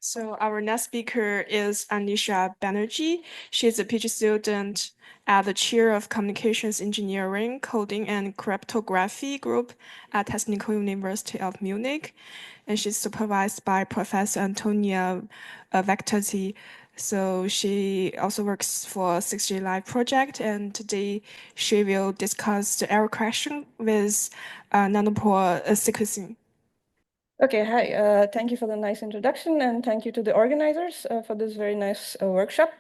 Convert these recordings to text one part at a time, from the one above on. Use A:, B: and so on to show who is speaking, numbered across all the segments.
A: So our next speaker is Anisha Banerjee. She's a PhD student at the Chair of Communications Engineering, Coding and Cryptography group at Technical University of Munich, and she's supervised by Professor Antonia Vectorti. So she also works for 6G Live project, and today she will discuss the error correction with nanopore sequencing.
B: Okay, hi. Thank you for the nice introduction, and thank you to the organizers for this very nice workshop.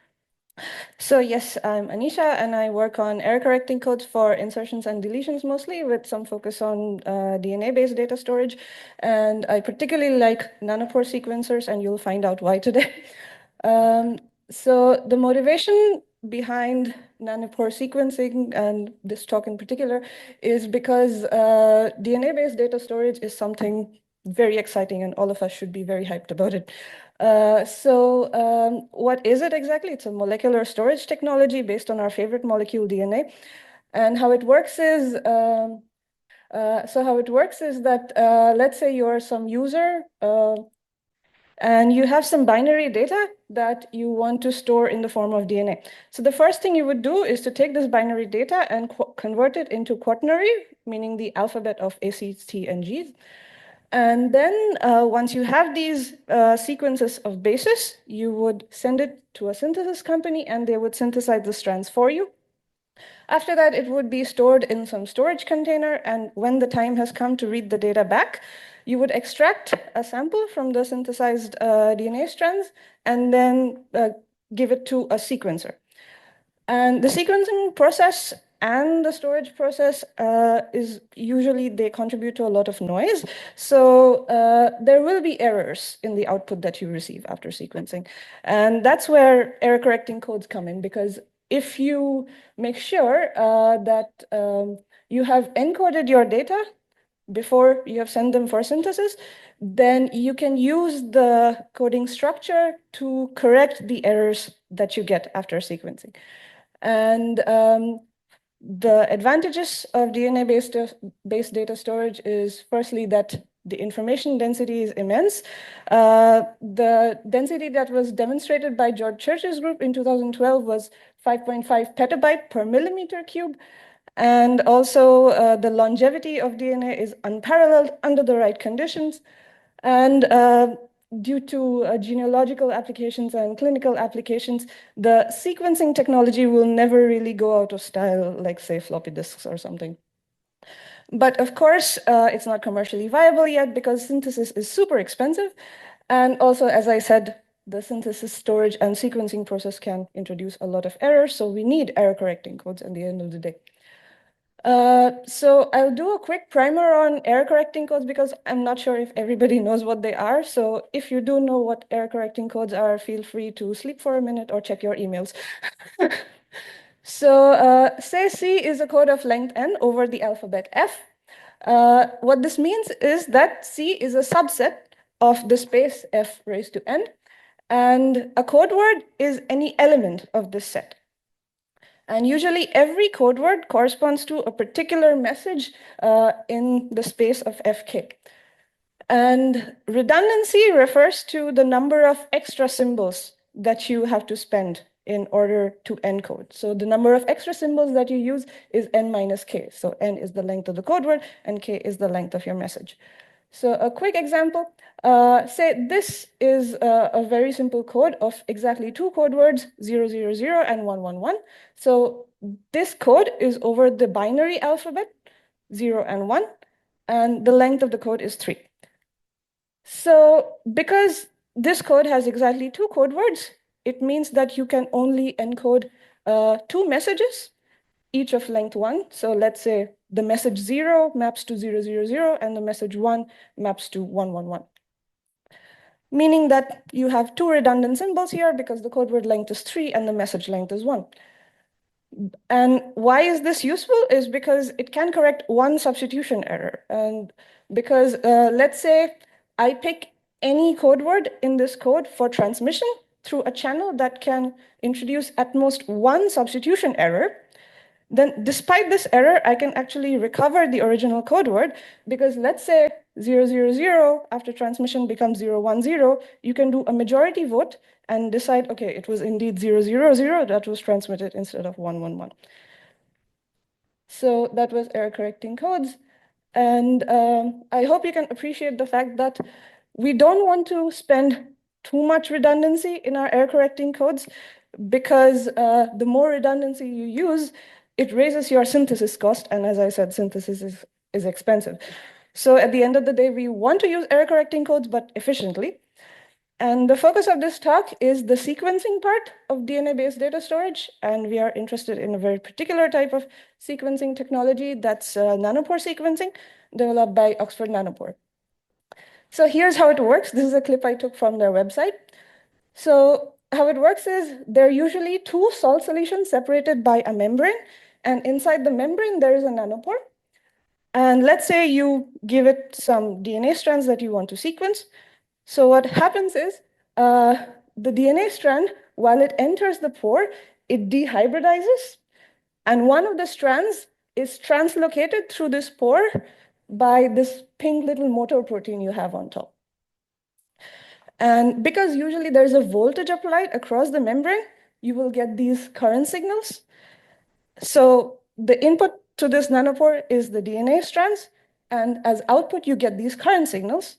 B: So yes, I'm Anisha, and I work on error correcting codes for insertions and deletions mostly, with some focus on DNA-based data storage. And I particularly like nanopore sequencers, and you'll find out why today. So the motivation behind nanopore sequencing, and this talk in particular, is because DNA-based data storage is something very exciting, and all of us should be very hyped about it. What is it exactly? It's a molecular storage technology based on our favorite molecule, DNA. And how it works is, that let's say you're some user and you have some binary data that you want to store in the form of DNA. So the first thing you would do is to take this binary data and convert it into quaternary, meaning the alphabet of A, C, T, and Gs. And then once you have these sequences of bases, you would send it to a synthesis company, and they would synthesize the strands for you. After that, it would be stored in some storage container, and when the time has come to read the data back, you would extract a sample from the synthesized DNA strands and then give it to a sequencer. And the sequencing process and the storage process is usually they contribute to a lot of noise. So there will be errors in the output that you receive after sequencing. And that's where error correcting codes come in, because if you make sure that you have encoded your data before you have sent them for synthesis, then you can use the coding structure to correct the errors that you get after sequencing. And the advantages of DNA-based data storage is firstly that the information density is immense. The density that was demonstrated by George Church's group in 2012 was 5.5 petabyte per millimeter cube. And also the longevity of DNA is unparalleled under the right conditions. And due to genealogical applications and clinical applications, the sequencing technology will never really go out of style, like, say, floppy disks or something. But of course, it's not commercially viable yet because synthesis is super expensive. And also, as I said, the synthesis, storage, and sequencing process can introduce a lot of errors. So we need error correcting codes at the end of the day. So I'll do a quick primer on error correcting codes because I'm not sure if everybody knows what they are. So if you do know what error correcting codes are, feel free to sleep for a minute or check your emails. So say C is a code of length n over the alphabet F. What this means is that C is a subset of the space F raised to n, and a code word is any element of this set. And usually every code word corresponds to a particular message in the space of FK. And redundancy refers to the number of extra symbols that you have to spend in order to encode. So the number of extra symbols that you use is n minus k. So n is the length of the code word, and k is the length of your message. So a quick example, say this is a very simple code of exactly two code words, 000 and 111. So this code is over the binary alphabet, 0 and 1, and the length of the code is 3. So because this code has exactly two code words, it means that you can only encode two messages, each of length 1. So let's say the message 0 maps to 000 and the message 1 maps to 111. Meaning that you have two redundant symbols here because the code word length is 3 and the message length is 1. And why is this useful is because it can correct one substitution error. And because let's say I pick any code word in this code for transmission through a channel that can introduce at most one substitution error, then despite this error, I can actually recover the original code word, because let's say 000 after transmission becomes 010, you can do a majority vote and decide, okay, it was indeed 000 that was transmitted instead of 111. So that was error correcting codes. And I hope you can appreciate the fact that we don't want to spend too much redundancy in our error correcting codes, because the more redundancy you use, it raises your synthesis cost. And as I said, synthesis is expensive. So at the end of the day, we want to use error correcting codes, but efficiently. And the focus of this talk is the sequencing part of DNA-based data storage. And we are interested in a very particular type of sequencing technology, that's nanopore sequencing, developed by Oxford Nanopore. So here's how it works. This is a clip I took from their website. So how it works is there are usually two salt solutions separated by a membrane. And inside the membrane, there is a nanopore. And let's say you give it some DNA strands that you want to sequence. So what happens is the DNA strand, while it enters the pore, it dehybridizes. And one of the strands is translocated through this pore by this pink little motor protein you have on top. And because usually there's a voltage applied across the membrane, you will get these current signals. So the input to this nanopore is the DNA strands. And as output, you get these current signals.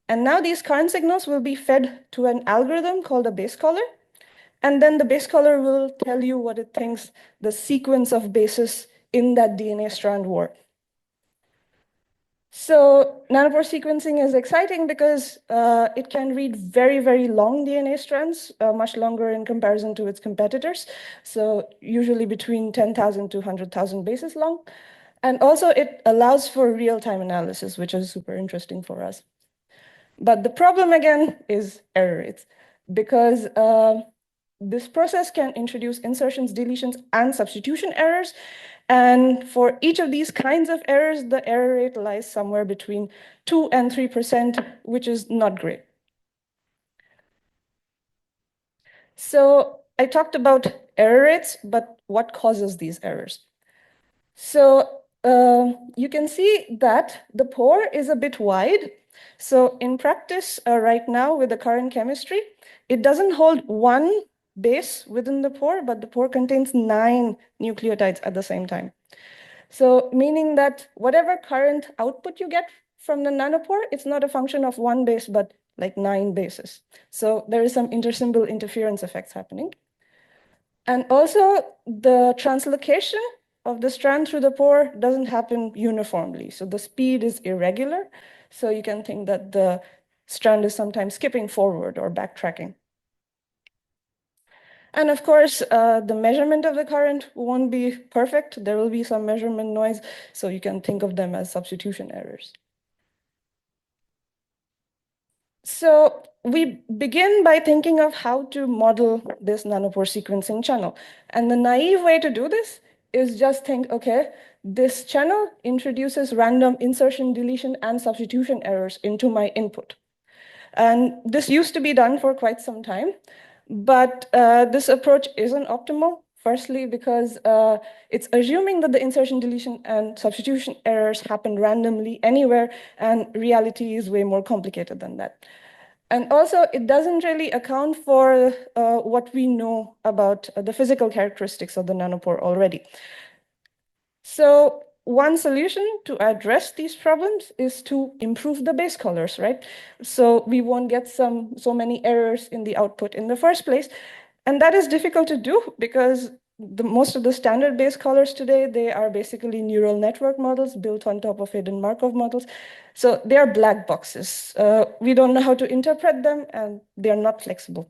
B: And now these current signals will be fed to an algorithm called a base caller. And then the base caller will tell you what it thinks the sequence of bases in that DNA strand were. So nanopore sequencing is exciting because it can read very, very long DNA strands, much longer in comparison to its competitors. So usually between 10,000 to 100,000 bases long. And also it allows for real-time analysis, which is super interesting for us. But the problem again is error rates, because this process can introduce insertions, deletions, and substitution errors. And for each of these kinds of errors, the error rate lies somewhere between 2 and 3%, which is not great. So I talked about error rates, but what causes these errors? So you can see that the pore is a bit wide. So in practice right now with the current chemistry, it doesn't hold one base within the pore, but the pore contains 9 nucleotides at the same time. So meaning that whatever current output you get from the nanopore, it's not a function of one base, but like 9 bases. So there is some intersymbol interference effects happening. And also the translocation of the strand through the pore doesn't happen uniformly. So the speed is irregular. So you can think that the strand is sometimes skipping forward or backtracking. And of course, the measurement of the current won't be perfect. There will be some measurement noise. So you can think of them as substitution errors. So we begin by thinking of how to model this nanopore sequencing channel. And the naive way to do this is just think, okay, this channel introduces random insertion, deletion, and substitution errors into my input. And this used to be done for quite some time, but this approach isn't optimal. Firstly, because it's assuming that the insertion, deletion, and substitution errors happen randomly anywhere, and reality is way more complicated than that. And also, it doesn't really account for what we know about the physical characteristics of the nanopore already. So one solution to address these problems is to improve the base colors, right? So we won't get so many errors in the output in the first place. And that is difficult to do because most of the standard base colors today, they are basically neural network models built on top of hidden Markov models. So they are black boxes. We don't know how to interpret them, and they are not flexible.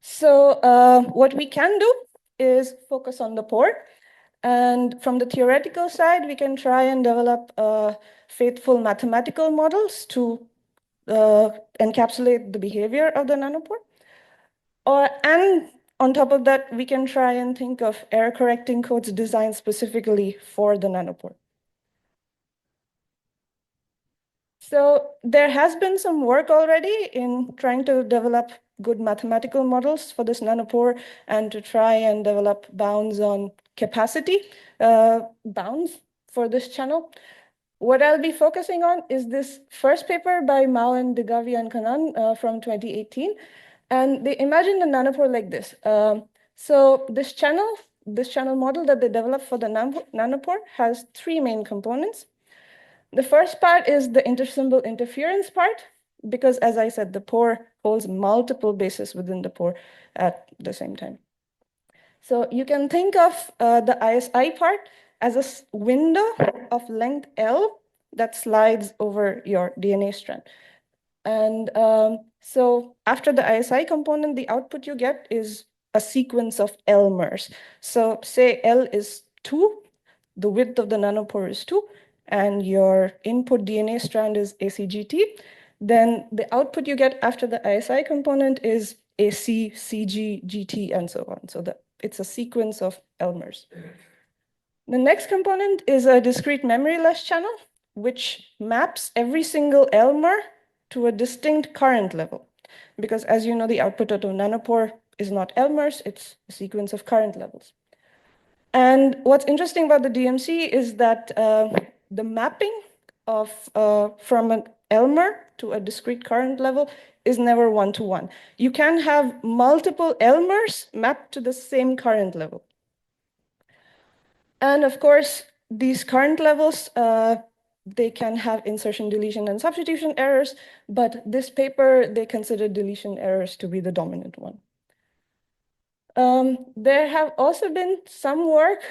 B: So what we can do is focus on the pore. And from the theoretical side, we can try and develop faithful mathematical models to encapsulate the behavior of the nanopore. And on top of that, we can try and think of error correcting codes designed specifically for the nanopore. So there has been some work already in trying to develop good mathematical models for this nanopore and to try and develop bounds on capacity bounds for this channel. What I'll be focusing on is this first paper by Mao and Degavi and Kanan from 2018. And they imagined a nanopore like this. So this channel model that they developed for the nanopore has three main components. The first part is the intersymbol interference part, because as I said, the pore holds multiple bases within the pore at the same time. So you can think of the ISI part as a window of length L that slides over your DNA strand. And so after the ISI component, the output you get is a sequence of L-mers. So say L is 2, the width of the nanopore is 2, and your input DNA strand is ACGT, then the output you get after the ISI component is AC, CG, GT, and so on. So it's a sequence of L-mers. The next component is a discrete memoryless channel, which maps every single L-mer to a distinct current level. Because as you know, the output of a nanopore is not L-mers, it's a sequence of current levels. And what's interesting about the DMC is that the mapping of from an Elmer to a discrete current level is never one-to-one. You can have multiple Elmers mapped to the same current level. And of course, these current levels, they can have insertion, deletion, and substitution errors, but this paper, they consider deletion errors to be the dominant one. There have also been some work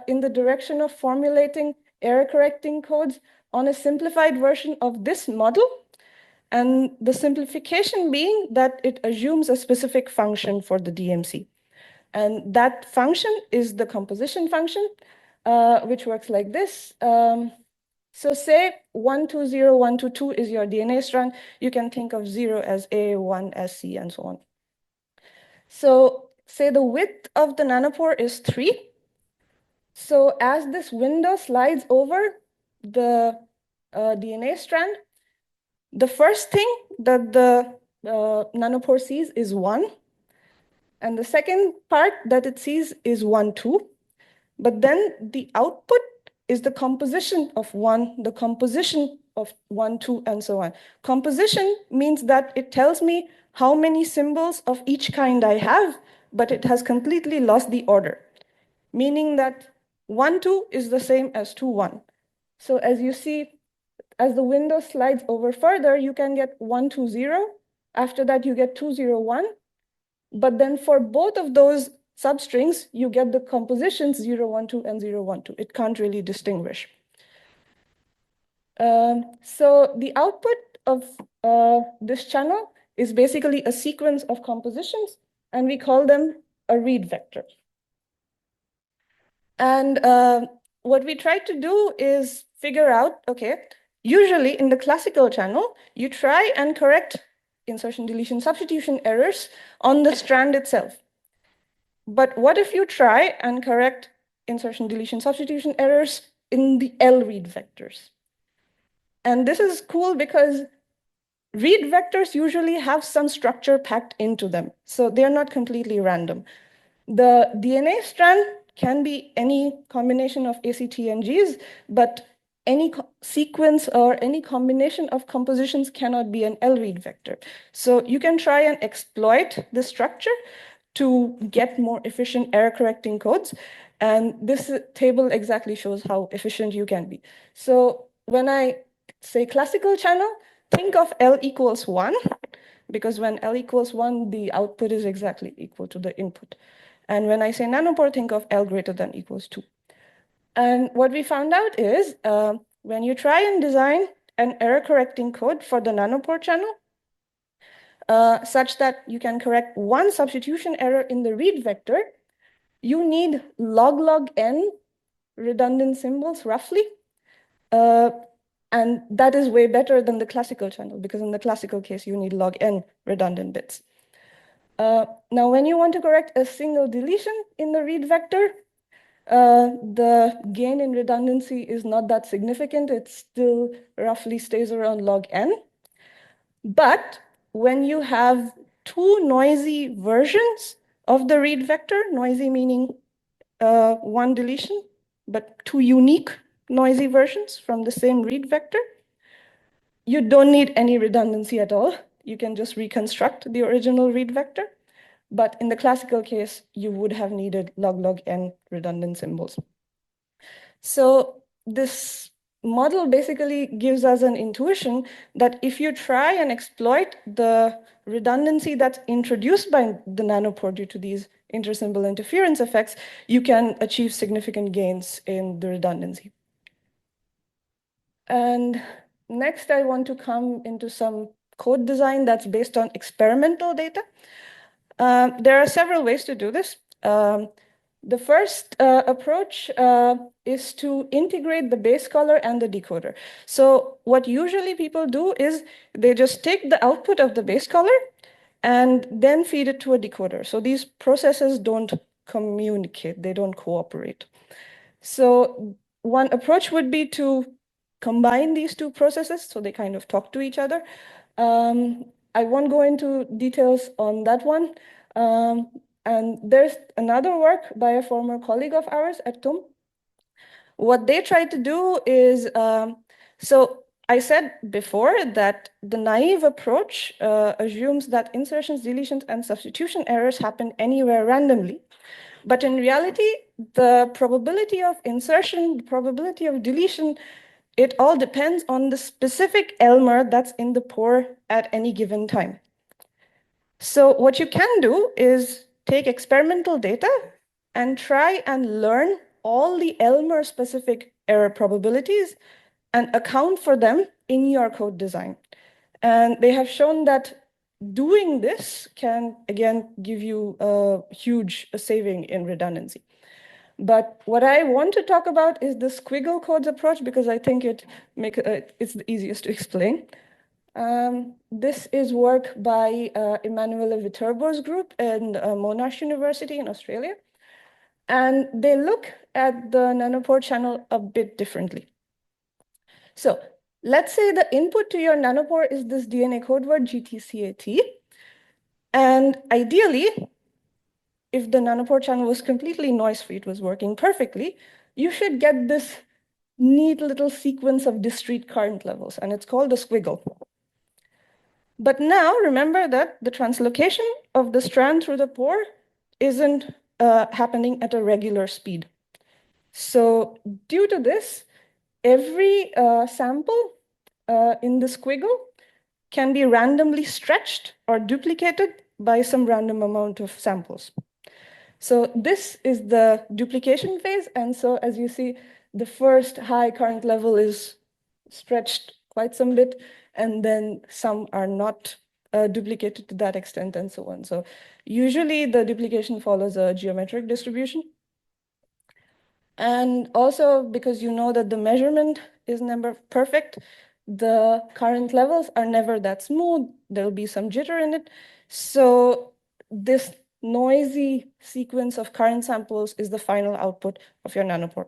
B: in the direction of formulating error-correcting codes on a simplified version of this model, and the simplification being that it assumes a specific function for the DMC. And that function is the composition function, which works like this. So say 120, 122 is your DNA strand. You can think of 0 as A, 1 as C, and so on. So say the width of the nanopore is 3. So as this window slides over the DNA strand, the first thing that the nanopore sees is 1. And the second part that it sees is 1, 2. But then the output is the composition of 1, the composition of 1, 2, and so on. Composition means that it tells me how many symbols of each kind I have, but it has completely lost the order, meaning that 1, 2 is the same as 2, 1. So as you see, as the window slides over further, you can get 1, 2, 0. After that, you get 2, 0, 1. But then for both of those substrings, you get the compositions 0, 1, 2, and 0, 1, 2. It can't really distinguish. So the output of this channel is basically a sequence of compositions, and we call them a read vector. And what we try to do is figure out, okay, usually in the classical channel, you try and correct insertion, deletion, substitution errors on the strand itself. But what if you try and correct insertion, deletion, substitution errors in the L read vectors? And this is cool because read vectors usually have some structure packed into them, so they're not completely random. The DNA strand can be any combination of ACT and Gs, but any sequence or any combination of compositions cannot be an L-read vector. So you can try and exploit the structure to get more efficient error-correcting codes. And this table exactly shows how efficient you can be. So when I say classical channel, think of L equals 1, because when L equals 1, the output is exactly equal to the input. And when I say nanopore, think of L greater than equals 2. And what we found out is when you try and design an error-correcting code for the nanopore channel, such that you can correct one substitution error in the read vector, you need log n redundant symbols roughly. And that is way better than the classical channel, because in the classical case, you need log n redundant bits. Now, when you want to correct a single deletion in the read vector, the gain in redundancy is not that significant. It still roughly stays around log n. But when you have two noisy versions of the read vector, noisy meaning one deletion, but two unique noisy versions from the same read vector, you don't need any redundancy at all. You can just reconstruct the original read vector. But in the classical case, you would have needed log n redundant symbols. So this model basically gives us an intuition that if you try and exploit the redundancy that's introduced by the nanopore due to these intersymbol interference effects, you can achieve significant gains in the redundancy. And next, I want to come into some code design that's based on experimental data. There are several ways to do this. The first approach is to integrate the base caller and the decoder. So what usually people do is they just take the output of the base caller and then feed it to a decoder. So these processes don't communicate, they don't cooperate. So one approach would be to combine these two processes so they kind of talk to each other. I won't go into details on that one. And there's another work by a former colleague of ours at TUM. What they tried to do is, so I said before that the naive approach assumes that insertions, deletions, and substitution errors happen anywhere randomly. But in reality, the probability of insertion, the probability of deletion, it all depends on the specific Elmer that's in the pore at any given time. So what you can do is take experimental data and try and learn all the Elmer-specific error probabilities and account for them in your code design. And they have shown that doing this can, again, give you a huge saving in redundancy. But what I want to talk about is the squiggle codes approach, because I think it's the easiest to explain. This is work by Emanuele Viterbo's group in Monash University in Australia. And they look at the nanopore channel a bit differently. So let's say the input to your nanopore is this DNA code word GTCAT. And ideally, if the nanopore channel was completely noise-free, it was working perfectly, you should get this neat little sequence of discrete current levels, and it's called a squiggle. But now remember that the translocation of the strand through the pore isn't happening at a regular speed. So due to this, every sample in the squiggle can be randomly stretched or duplicated by some random amount of samples. So this is the duplication phase. And so as you see, the first high current level is stretched quite some bit, and then some are not duplicated to that extent and so on. So usually the duplication follows a geometric distribution. And also because you know that the measurement is never perfect, the current levels are never that smooth. There'll be some jitter in it. So this noisy sequence of current samples is the final output of your nanopore.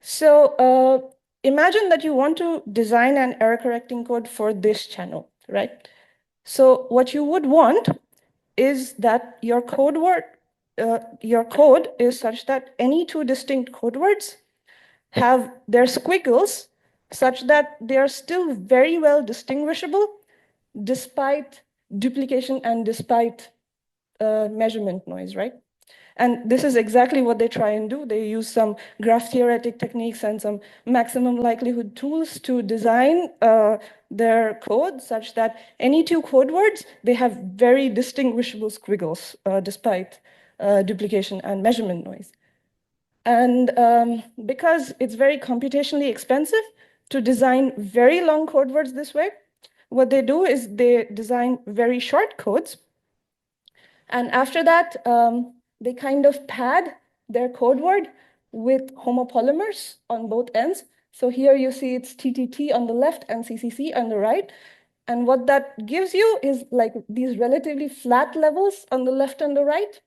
B: So imagine that you want to design an error correcting code for this channel, right? So what you would want is that your code is such that any two distinct code words have their squiggles such that they are still very well distinguishable despite duplication and despite measurement noise, right? And this is exactly what they try and do. They use some graph theoretic techniques and some maximum likelihood tools to design their code such that any two code words, they have very distinguishable squiggles despite duplication and measurement noise. And because it's very computationally expensive to design very long code words this way, what they do is they design very short codes. And after that, they kind of pad their code word with homopolymers on both ends. So here you see it's TTT on the left and CCC on the right. And what that gives you is like these relatively flat levels on the left and the right.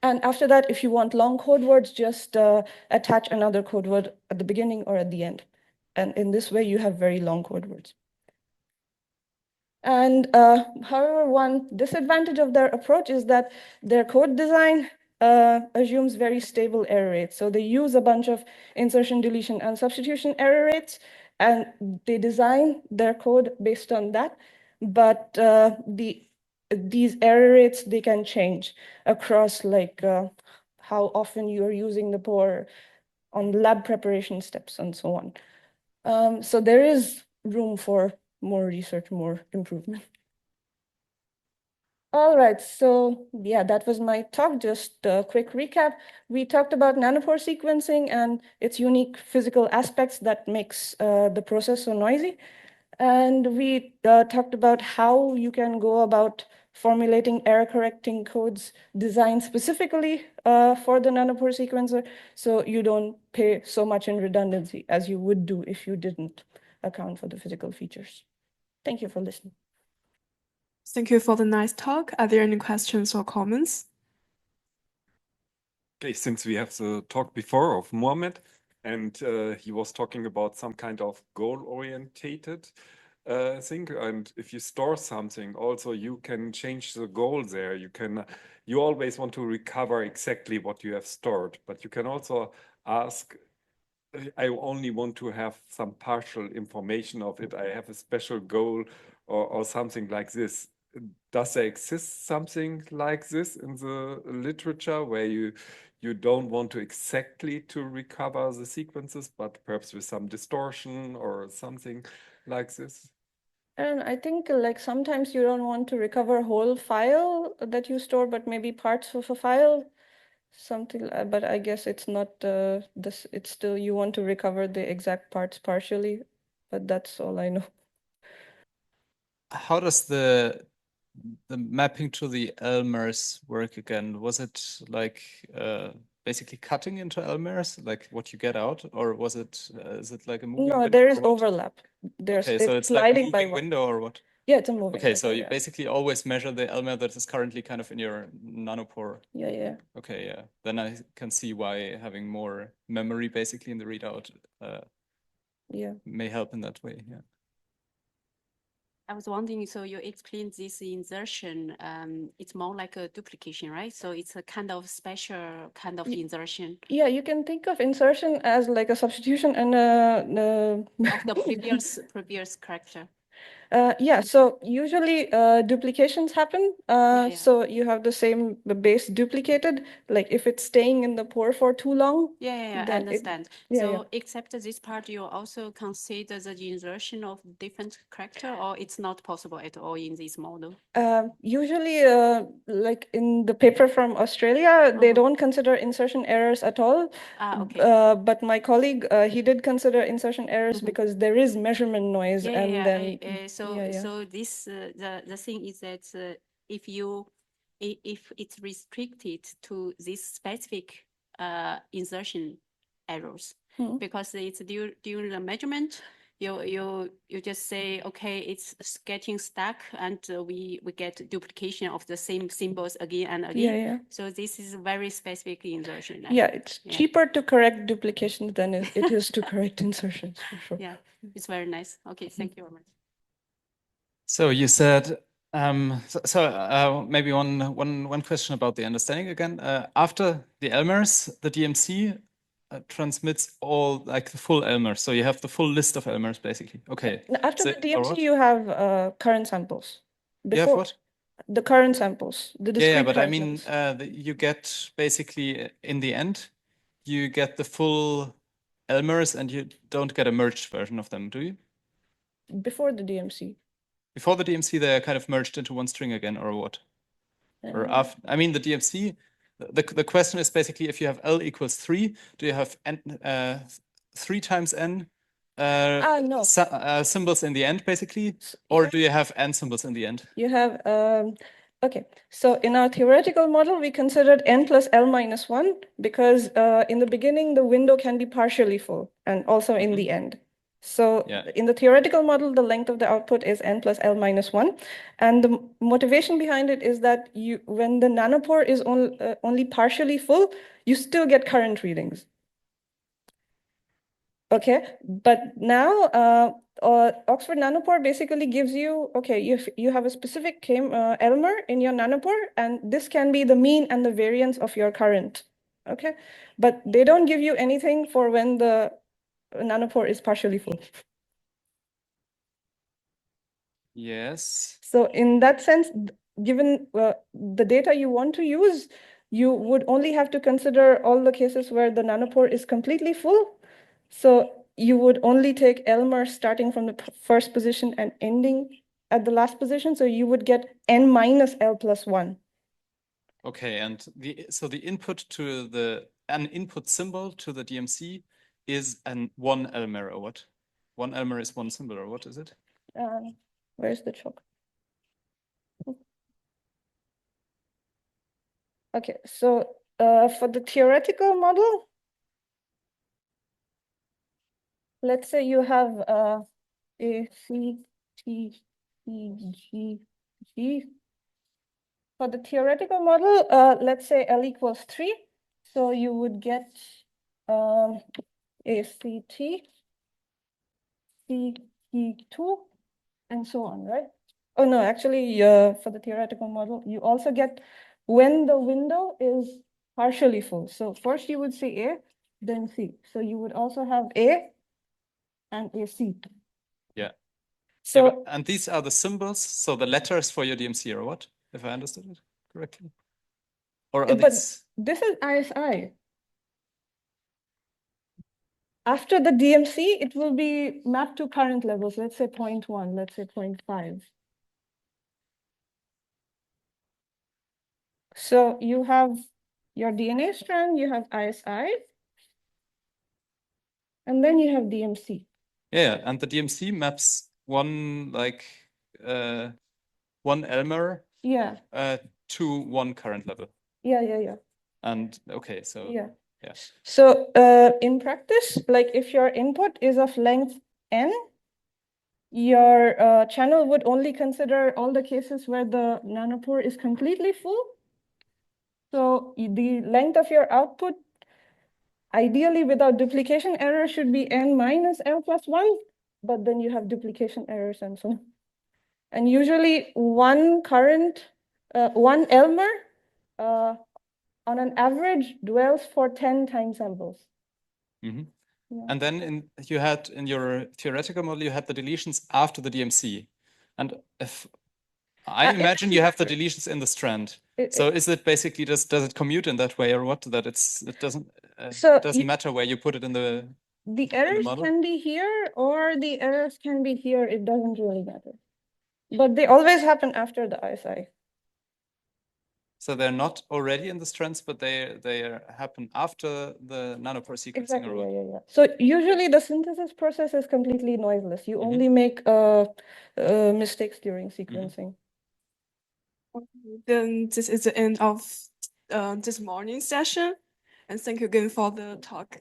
B: And after that, if you want long code words, just attach another code word at the beginning or at the end. And in this way, you have very long code words. And however, one disadvantage of their approach is that their code design assumes very stable error rates. So they use a bunch of insertion, deletion, and substitution error rates, and they design their code based on that. But these error rates, they can change across like how often you're using the pore on lab preparation steps and so on. So there is room for more research, more improvement. All right, so yeah, that was my talk. Just a quick recap. We talked about nanopore sequencing and its unique physical aspects that makes the process so noisy. And we talked about how you can go about formulating error correcting codes designed specifically for the nanopore sequencer, so you don't pay so much in redundancy as you would do if you didn't account for the physical features. Thank you for listening.
A: Thank you for the nice talk. Are there any questions or comments?
C: Okay, since we have the talk before of Mohammed, and he was talking about some kind of goal-orientated thing, and if you store something, also you can change the goal there. You always want to recover exactly what you have stored, but you can also ask, I only want to have some partial information of it. I have a special goal or something like this. Does there exist something like this in the literature where you don't want to exactly to recover the sequences, but perhaps with some distortion or something like this?
B: And I think like sometimes you don't want to recover a whole file that you store, but maybe parts of a file, something. But I guess it's not this. It's still you want to recover the exact parts partially, but that's all I know.
D: How does the mapping to the Elmers work again? Was it like basically cutting into Elmers, like what you get out, or was it is it like a moving
B: No,
D: window
B: there
D: or
B: is
D: what?
B: overlap. There's
D: Okay, so
B: it's
D: it's like a
B: sliding by
D: moving
B: one.
D: window or what?
B: Yeah, it's a moving
D: Okay,
B: window.
D: so you
B: Yeah.
D: basically always measure the Elmer that is currently kind of in your nanopore.
B: Yeah, yeah.
D: Okay, yeah. Then I can see why having more memory basically in the readout
B: Yeah.
D: may help in that way. Yeah.
E: I was wondering, so you explained this insertion, it's more like a duplication, right? So it's a kind of special kind of insertion
B: Yeah, you can think of insertion as like a substitution and
E: of the previous character.
B: yeah, so usually duplications happen.
E: Yeah.
B: So you have the base duplicated. Like if it's staying in the pore for too long.
E: I
B: then
E: understand.
B: yeah,
E: So
B: yeah.
E: except this part, you also consider the insertion of different character, or it's not possible at all in this model?
B: Usually, like in the paper from Australia, they don't consider insertion errors at all.
E: Okay.
B: But my colleague, he did consider insertion errors because there is measurement noise, and then
E: So this the thing is that if it's restricted to this specific insertion errors, because it's during the measurement, you just say, okay, it's getting stuck, and we get duplication of the same symbols again and again.
B: Yeah.
E: So this is very specific insertion.
B: Yeah, it's cheaper to correct duplications than it is to correct insertions, for sure.
E: Yeah, it's very nice. Okay, thank you very much.
D: So you said maybe one question about the understanding again. After the Elmers, the DMC transmits all like the full Elmers. So you have the full list of Elmers basically. Okay.
B: After the DMC, you have current samples.
D: You have what?
B: The current samples, the discrete
D: Yeah, but I
B: current
D: mean, you get basically in the end, you get the full Elmers and you don't get a merged version of them, do you?
B: Before the DMC.
D: Before the DMC, they're kind of merged into one string again, or what? Or after? I mean, the DMC. The question is basically if you have L equals 3, do you have n 3 times n
B: no.
D: symbols in the end, basically, or do you have n symbols in the end?
B: You have okay. So in our theoretical model, we considered n plus L minus 1 because in the beginning the window can be partially full, and also in the end. So in the theoretical model, the length of the output is n plus L minus 1. And the motivation behind it is that when the nanopore is only partially full, you still get current readings. Okay, but now Oxford Nanopore basically gives you, okay, you have a specific Elmer in your nanopore, and this can be the mean and the variance of your current. Okay, but they don't give you anything for when the nanopore is partially full.
D: Yes.
B: So in that sense, given the data you want to use, you would only have to consider all the cases where the nanopore is completely full. So you would only take Elmer starting from the first position and ending at the last position. So you would get n minus L plus 1.
D: Okay, and the input to an input symbol to the DMC is an 1 Elmer, or what? 1 Elmer is one symbol, or what is it?
B: Where's the chalk? Okay, so for the theoretical model, let's say you have A, C, T, E, G, G. For the theoretical model, let's say L equals 3. So you would get ACT, CE2, and so on, right? Oh, no, actually, for the theoretical model, you also get when the window is partially full. So first you would say A, then C. So you would also have A and AC.
D: Yeah.
B: So,
D: yeah, and these are the symbols, so the letters for your DMC, or what? If I understood it correctly. Or are
B: but
D: these?
B: this is ISI. After the DMC, it will be mapped to current levels. Let's say 0.1, let's say 0.5. So you have your DNA strand, you have ISI, and then you have DMC.
D: Yeah, and the DMC maps one one Elmer
B: Yeah.
D: To one current level.
B: Yeah.
D: And okay, so
B: yeah.
D: yeah.
B: So in practice, like if your input is of length n, your channel would only consider all the cases where the nanopore is completely full. So the length of your output, ideally without duplication error, should be n minus L plus 1, but then you have duplication errors and so on. And usually one Elmer on an average dwells for 10 time samples.
D: Mm-hmm.
B: Yeah.
D: And then in your theoretical model, you had the deletions after the DMC. And if I imagine you have the deletions in the strand. So is it basically does it commute in that way, or what? That it doesn't matter where you put it in the
B: errors
D: model?
B: can be here or the errors can be here. It doesn't really matter. But they always happen after the ISI.
D: So they're not already in the strands, but they happen after the nanopore sequencing.
B: Exactly.
D: Or what?
B: Yeah. So usually the synthesis process is completely noiseless. You only make mistakes during sequencing.
A: Then this is the end of this morning session. And thank you again for the talk.